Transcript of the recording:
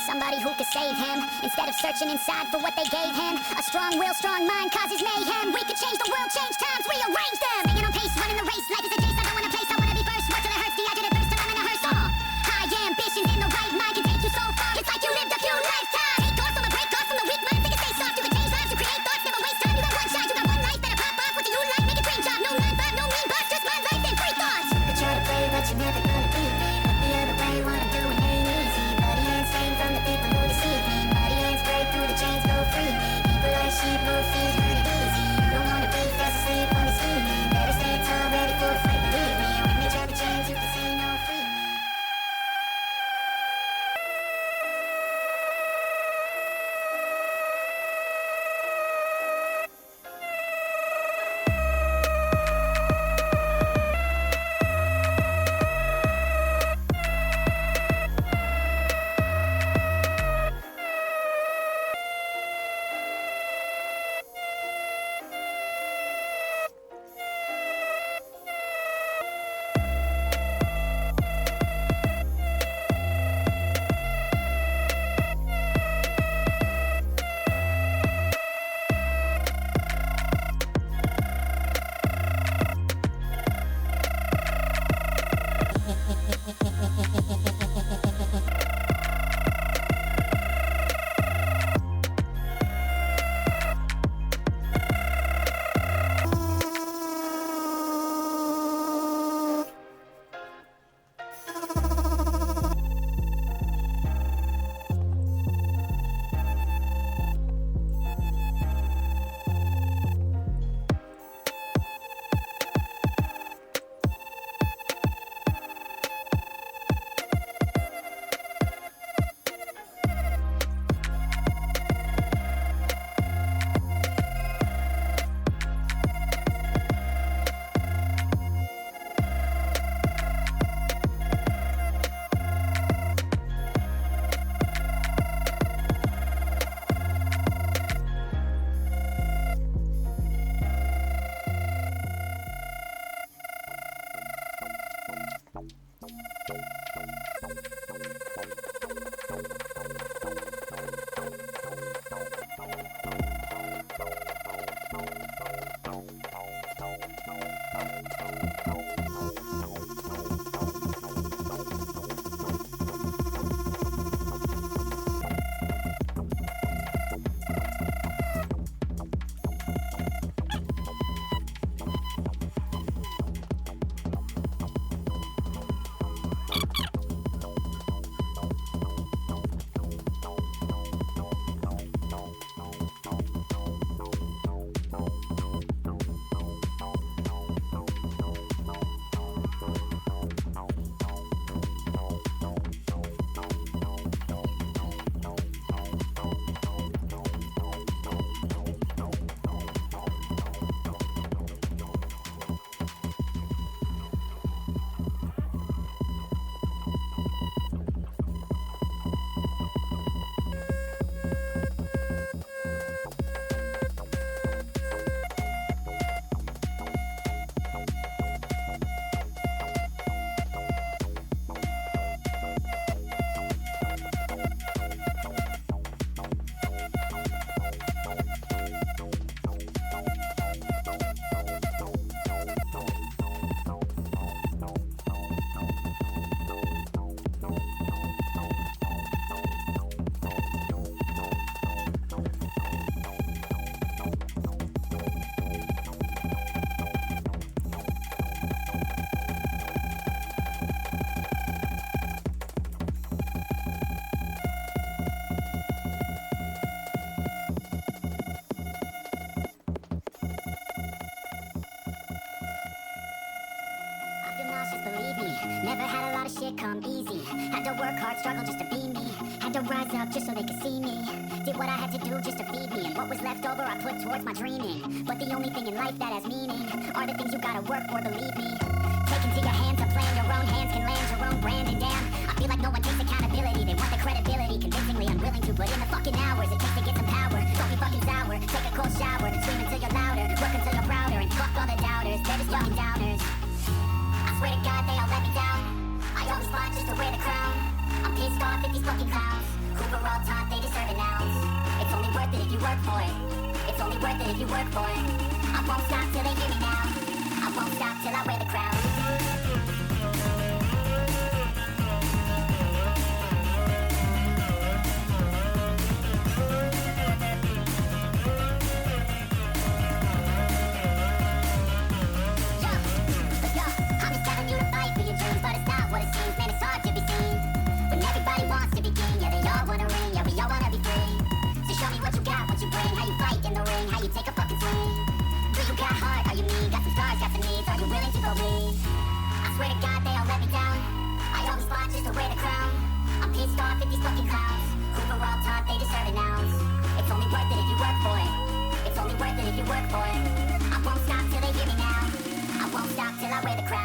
Somebody who could save him. Instead of searching inside for what they gave him. A strong will, strong mind causes mayhem. We could change the world, change times, rearrange them. Staying on pace, running the race. Life is a chase, I don't wanna place, I wanna be first. Work till it hurts, dehydrated thirst till I'm in a hearse. All high ambitions in the right mind can take you so far. It's like you lived a few lifetimes. Take off from the break off from the weak mind. Think and stay soft. You can change lives, you create thoughts, never waste time. You got one shot, you got one life. Better pop off. What do you like? Make a dream job. No 9-5, no mean boss. Just one life and free thoughts. You could try to play, but you're never gonna beat me. Look the other way, wanna do it ain't easy. Bloody hands hang from the people who deceive me. Muddy hands break through the chains, go free me. People like sheep move feet, hurt it easy. You don't wanna be fast asleep when it's evening. Better stand tall, ready for a fight, believe to work hard, struggle just to be me. Had to rise up just so they could see me. Did what I had to do just to feed me, and what was left over I put towards my dreaming. But the only thing in life that has meaning are the things you gotta work for, believe me. Take into your hands a plan, your own hands can land your own brand. And damn, I feel like no one takes accountability. They want the credibility, convincingly unwilling to put in the fucking hours it takes to get some power. Don't be fucking sour, take a cold shower, scream until you're louder, work until you're prouder, and fuck all the doubters, they're just fucking downers. I swear to God they all let me down. I always fought just to wear the crown. I'm pissed off at these fucking clowns who were all taught they deserve an ounce. It's only worth it if you work for it. It's only worth it if you work for it. I won't stop till they hear me now. I won't stop till I wear the crown. Work for it. I won't stop till they hear me now. I won't stop till I wear the crown.